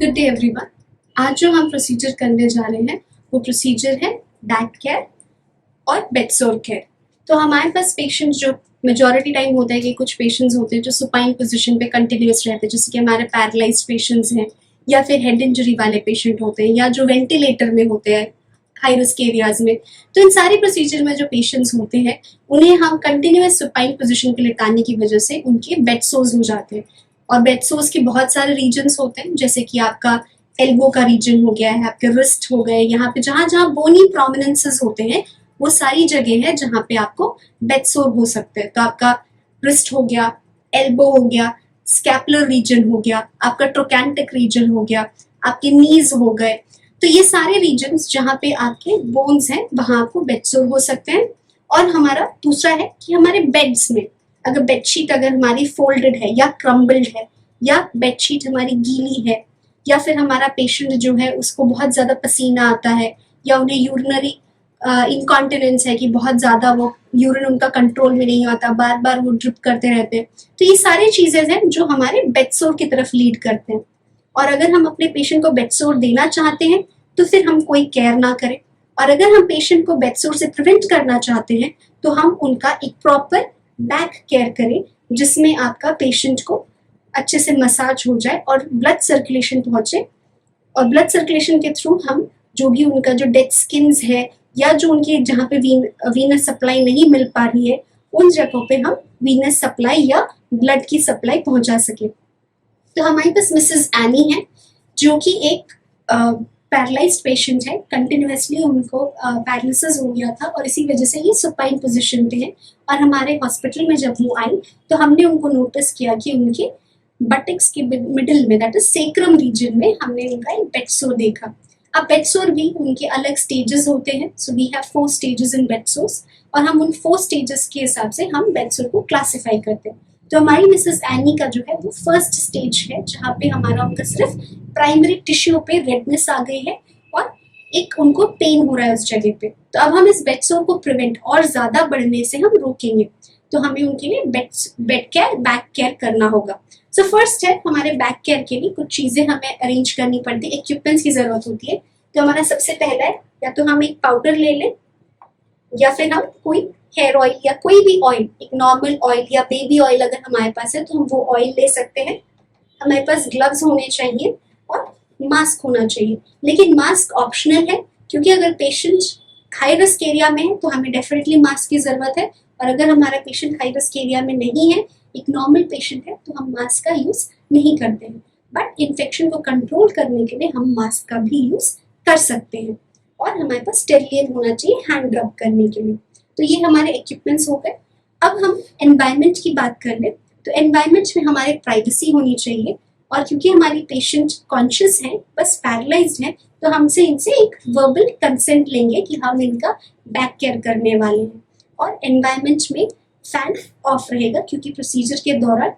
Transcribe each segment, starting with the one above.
Good day everyone. आज जो हम प्रोसीजर करने जा रहे हैं वो प्रोसीजर है बैक केयर और बेडसोर केयर। तो हमारे पास पेशेंट्स जो मेजॉरिटी टाइम होता है कि कुछ पेशेंट्स होते हैं जो सुपाइन पोजीशन पे कंटिन्यूस रहते हैं, जैसे कि हमारे पैरालाइज्ड पेशेंट्स हैं या फिर हेड इंजरी वाले पेशेंट होते हैं या जो वेंटिलेटर में होते हैं हाई रिस्क एरियाज में। तो इन सारे प्रोसीजर में जो पेशेंट्स होते हैं उन्हें हम कंटिन्यूस सुपाइन पोजीशन के लेटाने की वजह से उनके बेड सोर्स हो जाते हैं। और बेड सोर्स के बहुत सारे रीजन्स होते हैं, जैसे कि आपका एल्बो का रीजन हो गया है, आपके रिस्ट हो गए, यहाँ पे जहाँ जहाँ बोनी प्रोमिनेंसेस होते हैं वो सारी जगह है जहाँ पे आपको बेड सोर हो सकते हैं। तो आपका रिस्ट हो गया, एल्बो हो गया, स्कैपुलर रीजन हो गया, आपका ट्रोकैंटिक रीजन हो गया, आपके नीज हो गए। तो ये सारे रीजन्स जहाँ पे आपके बोन्स हैं वहां आपको बेड सोर हो सकते हैं। और हमारा दूसरा है कि हमारे बेड्स में अगर बेडशीट अगर हमारी फोल्डेड है या क्रम्बल्ड है या बेडशीट हमारी गीली है या फिर हमारा पेशेंट जो है उसको बहुत ज्यादा पसीना आता है या उन्हें यूरिनरी इनकॉन्टिनेंस है कि बहुत ज्यादा वो यूरिन उनका कंट्रोल में नहीं आता, बार बार वो ड्रिप करते रहते हैं, तो ये सारी चीजें हैं जो हमारे बेडसोर की तरफ लीड करते हैं। और अगर हम अपने पेशेंट को बेडसोर देना चाहते हैं तो फिर हम कोई केयर ना करें, और अगर हम पेशेंट को बेडसोर से प्रिवेंट करना चाहते हैं तो हम उनका एक प्रॉपर बैक केयर करें जिसमें आपका पेशेंट को अच्छे से मसाज हो जाए और ब्लड सर्कुलेशन पहुंचे। और ब्लड सर्कुलेशन के थ्रू हम जो भी उनका जो डेड स्किन्स है या जो उनके जहाँ पे वीनस सप्लाई नहीं मिल पा रही है उन जगहों पे हम वीनस सप्लाई या ब्लड की सप्लाई पहुंचा सके। तो हमारे पास मिसेस एनी है जो कि एक पैरालाइज्ड पेशेंट है, कंटिन्यूसली उनको पैरालिसिस हो गया था और इसी वजह से ये सुपाइन पोजीशन पे है। और हमारे हॉस्पिटल में जब वो आई तो हमने उनको नोटिस किया कि उनके बटेक्स के मिडिल में, दैट इज सेक्रम रीजन में, हमने उनका एक बेडसोर देखा। अब बेडसोर भी उनके अलग स्टेजेस होते हैं, so we have 4 stages in bedsores और हम उन 4 स्टेजेस के हिसाब से हम बेडसोर को क्लासिफाई करते हैं। तो हमारी मिसेस एनी का जो है वो फर्स्ट स्टेज है जहाँ पे हमारा उनका सिर्फ प्राइमरी टिश्यू पे रेडनेस आ गई है और एक उनको पेन हो रहा है उस जगह पे। तो अब हम इस बेडसोर को प्रिवेंट और ज्यादा बढ़ने से हम रोकेंगे, तो हमें उनके लिए बेड केयर बैक केयर करना होगा। सो फर्स्ट है हमारे बैक केयर के लिए कुछ चीजें हमें अरेंज करनी पड़ती है, इक्विपमेंट्स की जरूरत होती है। तो हमारा सबसे पहला है या तो हम एक पाउडर ले लें या फिर हम कोई हेयर ऑयल या कोई भी ऑयल, एक नॉर्मल ऑयल या बेबी ऑयल अगर हमारे पास है तो हम वो ऑयल ले सकते हैं। हमारे पास ग्लव्स होने चाहिए और मास्क होना चाहिए, लेकिन मास्क ऑप्शनल है क्योंकि अगर पेशेंट हाई रिस्क एरिया में है तो हमें डेफिनेटली मास्क की जरूरत है, और अगर हमारा पेशेंट हाई रिस्क एरिया में नहीं है, एक नॉर्मल पेशेंट है, तो हम मास्क का यूज नहीं करते हैं। बट इन्फेक्शन को कंट्रोल करने के लिए हम मास्क का भी यूज कर सकते हैं। और हमारे पास स्टेरिलियन होना चाहिए हैंड रब करने के लिए। तो ये हमारे इक्विपमेंट्स हो गए। अब हम एनवायरनमेंट की बात कर ले तो एनवायरनमेंट में हमारे प्राइवेसी होनी चाहिए, और क्योंकि हमारी पेशेंट कॉन्शियस है, बस पैरालाइज्ड है, तो हमसे इनसे एक वर्बल कंसेंट लेंगे कि हम इनका बैक केयर करने वाले हैं। और एनवायरनमेंट में फैन ऑफ रहेगा क्योंकि प्रोसीजर के दौरान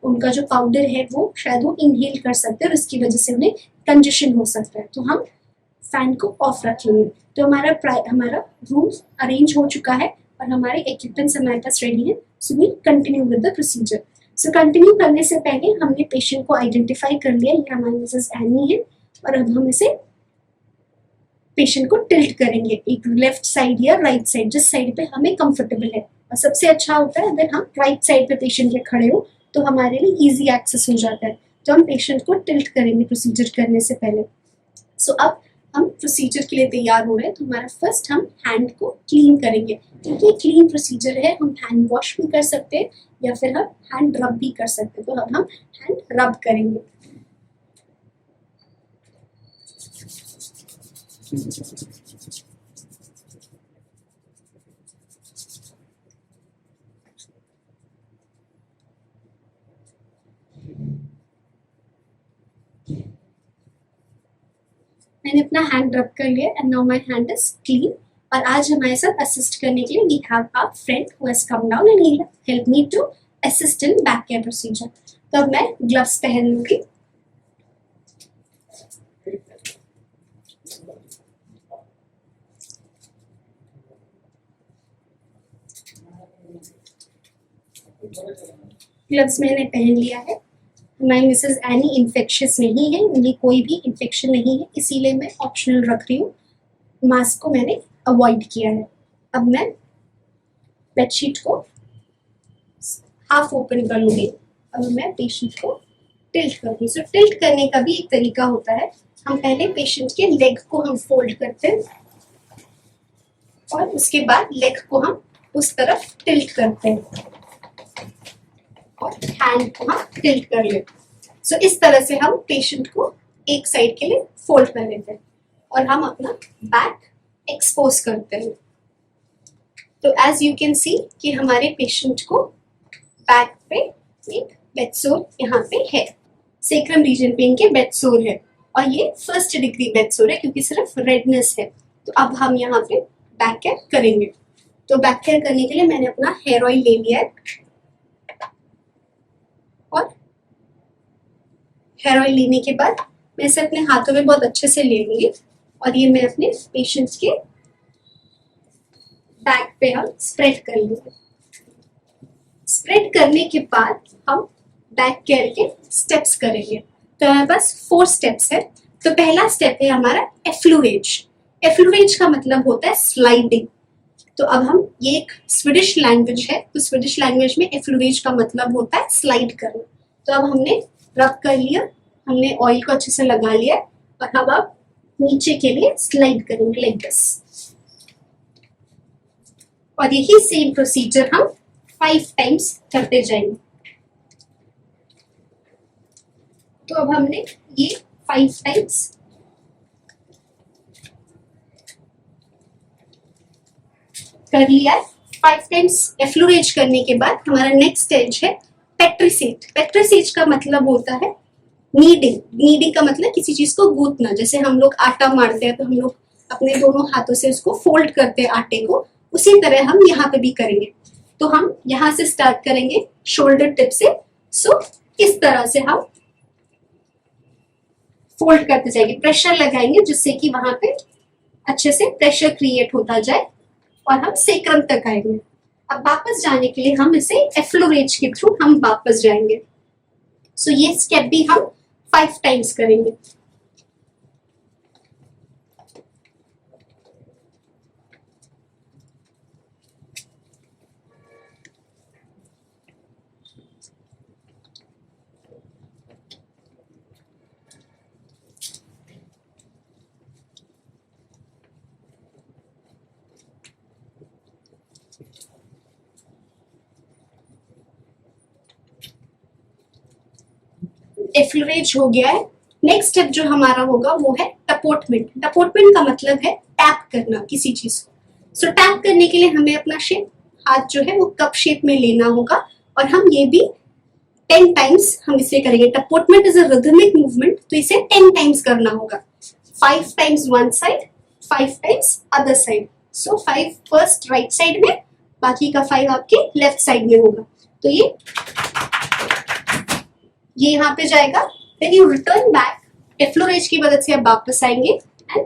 उनका जो पाउडर है वो शायद वो इनहेल कर सकते हैं और इसकी वजह से उन्हें कंजेशन हो सकता है, तो हम फैन को ऑफ रखेंगे। तो हमारा रूम अरेंज हो चुका है और हमारे इक्विपमेंट्स हमारे पास रेडी है। So we continue with the procedure. So continue करने से पहले हमने पेशेंट को आइडेंटिफाई कर लिया, ये हमारी मिसेस एनी है, और अब हम इसे पेशेंट को टिल्ट करेंगे एक लेफ्ट साइड या राइट साइड, जिस साइड पे हमें कंफर्टेबल है। और सबसे अच्छा होता है अगर हम राइट साइड पे पेशेंट के खड़े हो तो हमारे लिए इजी एक्सेस हो जाता है। तो हम पेशेंट को टिल्ट करेंगे प्रोसीजर करने से पहले। सो अब हम प्रोसीजर के लिए तैयार हो रहे हैं, तो हमारा फर्स्ट हम हैंड को क्लीन करेंगे क्योंकि क्लीन प्रोसीजर है। हम हैंड वॉश भी कर सकते हैं या फिर हम हैंड रब भी कर सकते हैं, तो अब हम हैंड रब करेंगे। मैंने अपना हैंड रब कर लिया and now my hand is clean. और आज हमारे साथ असिस्ट करने के लिए we have our friend who has come down and he help me to assist in back care procedure. तो अब मैं ग्लव्स पहन लूंगी। ग्लव्स मैंने पहन लिया है। हमारी मिसेस एनी इन्फेक्शियस नहीं है, उन्हें कोई भी इन्फेक्शन नहीं है, इसीलिए मैं ऑप्शनल रख रही हूँ। मास्क को मैंने अवॉइड किया है। अब मैं बेडशीट को हाफ ओपन कर लूँगी। अब मैं पेशेंट को टिल्ट करूँगी। सो टिल्ट करने का भी एक तरीका होता है। हम पहले पेशेंट के लेग को हम फोल्ड करते हैं और उसके बाद लेग को हम उस तरफ टिल्ट करते हैं और हैंड को हम टिल्ट कर लेते हैं। सो इस तरह से हम पेशेंट को एक साइड के लिए फोल्ड कर लेते हैं और हम अपना बैक एक्सपोज करते हैं। तो एज यू कैन सी कि हमारे पेशेंट को बैक पे एक बेडसोर यहाँ पे है, सेक्रम रीजन पे इनके बेडसोर है और ये फर्स्ट डिग्री बेडसोर है क्योंकि सिर्फ रेडनेस है। तो अब हम यहाँ पे बैक केयर करेंगे। तो बैक केयर करने के लिए मैंने अपना हेयर ऑयल ले लिया है और हेयर ऑयल लेने के बाद मैं इसे अपने हाथों में बहुत अच्छे से ले लूंगी और ये मैं अपने पेशेंट्स के बैक पे हम स्प्रेड कर लेंगे। स्प्रेड करने के बाद हम बैक केयर के स्टेप्स करेंगे। तो हमारे पास 4 स्टेप्स है। तो पहला स्टेप है हमारा एफ्लुएज। एफ्लुएज का मतलब होता है स्लाइडिंग। तो अब हम ये एक स्वीडिश लैंग्वेज है, तो स्वीडिश लैंग्वेज में एफ्लुएज का मतलब होता है स्लाइड करना। तो अब हमने रब कर लिया, हमने ऑयल को अच्छे से लगा लिया और अब आप नीचे के लिए स्लाइड करेंगे लाइक दिस। और यही सेम प्रोसीजर हम 5 टाइम्स करते जाएंगे। तो अब हमने ये 5 टाइम्स कर लिया है। 5 टाइम्स एफ्लुएज करने के बाद हमारा नेक्स्ट स्टेज है पेट्रिसेट। पेट्रिसेट का मतलब होता है नीडिंग। नीडिंग का मतलब किसी चीज को गूंथना। जैसे हम लोग आटा मारते हैं तो हम लोग अपने दोनों हाथों से उसको फोल्ड करते हैं आटे को, उसी तरह हम यहाँ पे भी करेंगे। तो हम यहाँ से स्टार्ट करेंगे शोल्डर टिप से। सो इस तरह से हम फोल्ड करते जाएंगे, प्रेशर लगाएंगे जिससे कि वहां पे अच्छे से प्रेशर क्रिएट होता जाए और हम सेक्रम तक आएंगे। अब वापस जाने के लिए हम इसे एफ्लुएज के थ्रू हम वापस जाएंगे। सो ये स्टेप भी हम 5 टाइम्स करेंगे। एफ्लुएज हो गया है। नेक्स्ट स्टेप जो हमारा होगा वो है टपोटमेंट। टपोटमेंट का मतलब है टैप करना किसी चीज को। सो टैप करने के लिए हमें अपना शेप, हाथ जो है वो कप शेप में लेना होगा और हम ये भी 10 टाइम्स हम इसे करेंगे। Tapotement is a rhythmic movement, तो इसे 10 टाइम्स करना होगा। 5 times one side, 5 times other side. So 5 first right side में, बाकी का 5 आपके लेफ्ट साइड में होगा। तो ये यहाँ पे जाएगा। देन यू रिटर्न बैक, एफ्लुएज की मदद से आप वापस आएंगे एंड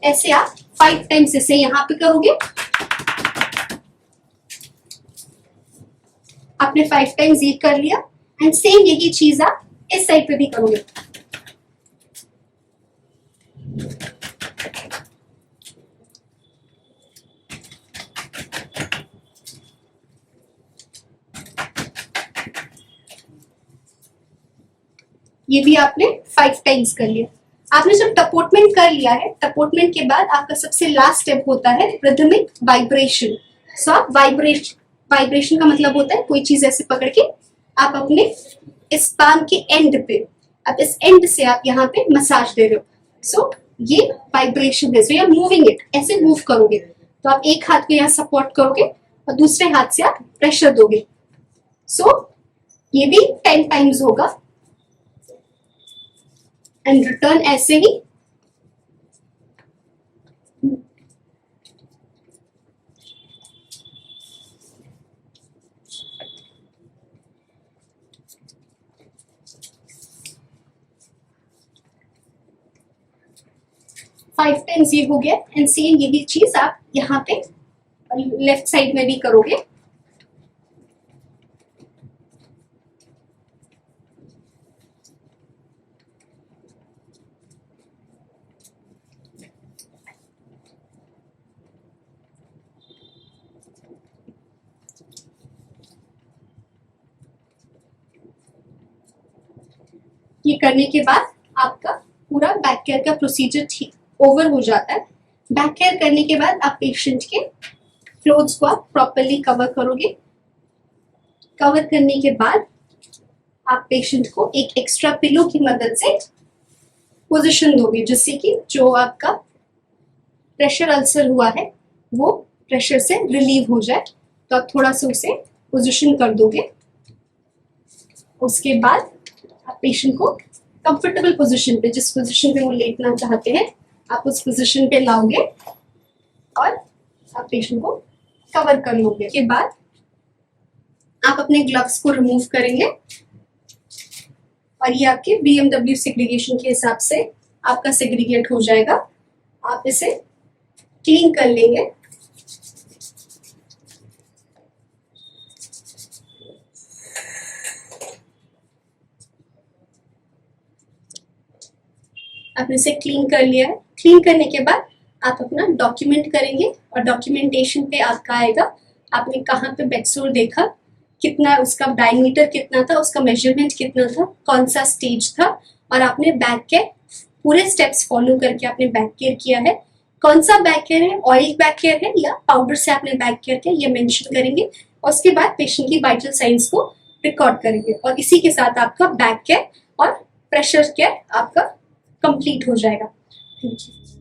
ऐसे आप 5 टाइम्स इसे यहाँ पे करोगे। आपने 5 टाइम्स ये कर लिया एंड सेम यही चीज आप इस साइड पे भी करोगे। ये भी आपने 5 टाइम्स कर लिया। आपने जब टपोटमेंट कर लिया है, टपोटमेंट के बाद आपका सबसे लास्ट स्टेप होता है रिदमिक वाइब्रेशन। सो आप वाइब्रेशन का मतलब होता है कोई चीज ऐसे पकड़ के आप अपने इस पाम के एंड पे, आप इस एंड से आप यहाँ पे मसाज दे रहे हो। सो ये वाइब्रेशन है। So you are moving it, ऐसे मूव करोगे। तो आप एक हाथ को यहाँ सपोर्ट करोगे और दूसरे हाथ से आप प्रेशर दोगे। सो ये भी 10 टाइम्स होगा एंड रिटर्न ऐसे ही। फाइव टाइम्स ये हो गया एंड सेम यही चीज आप यहाँ पे लेफ्ट साइड में भी करोगे। ये करने के बाद आपका पूरा बैक केयर का प्रोसीजर ठीक ओवर हो जाता है। बैक केयर करने के बाद आप पेशेंट के क्लोथ्स को आप प्रॉपरली कवर करोगे। कवर करने के बाद आप पेशेंट को एक एक्स्ट्रा पिलो की मदद से पोजीशन दोगे, जिससे कि जो आपका प्रेशर अल्सर हुआ है वो प्रेशर से रिलीव हो जाए। तो आप थोड़ा सा उसे पोजीशन कर दोगे। उसके बाद आप पेशेंट को कंफर्टेबल पोजीशन पे, जिस पोजीशन पे वो लेटना चाहते हैं, आप उस पोजीशन पे लाओगे और आप पेशेंट को कवर कर लोगे। के बाद आप अपने ग्लव्स को रिमूव करेंगे और ये आपके BMW सेग्रीगेशन के हिसाब से आपका सेग्रीगेट हो जाएगा। आप इसे क्लीन कर लेंगे। आपने इसे क्लीन कर लिया है। क्लीन करने के बाद आप अपना डॉक्यूमेंट करेंगे और डॉक्यूमेंटेशन पे आपका आएगा आपने कहाँ पे बेडसोर देखा, कितना उसका डायमीटर कितना था, उसका मेजरमेंट कितना था, कौन सा स्टेज था, और आपने बैक केयर पूरे स्टेप्स फॉलो करके आपने बैक केयर किया है। कौन सा बैक केयर है, ऑयल बैक केयर है या पाउडर से आपने बैक केयर किया, ये मेंशन करेंगे। और उसके बाद पेशेंट की वाइटल साइंस को रिकॉर्ड करेंगे और इसी के साथ आपका बैक केयर और प्रेशर केयर आपका कंप्लीट हो जाएगा। Thank you.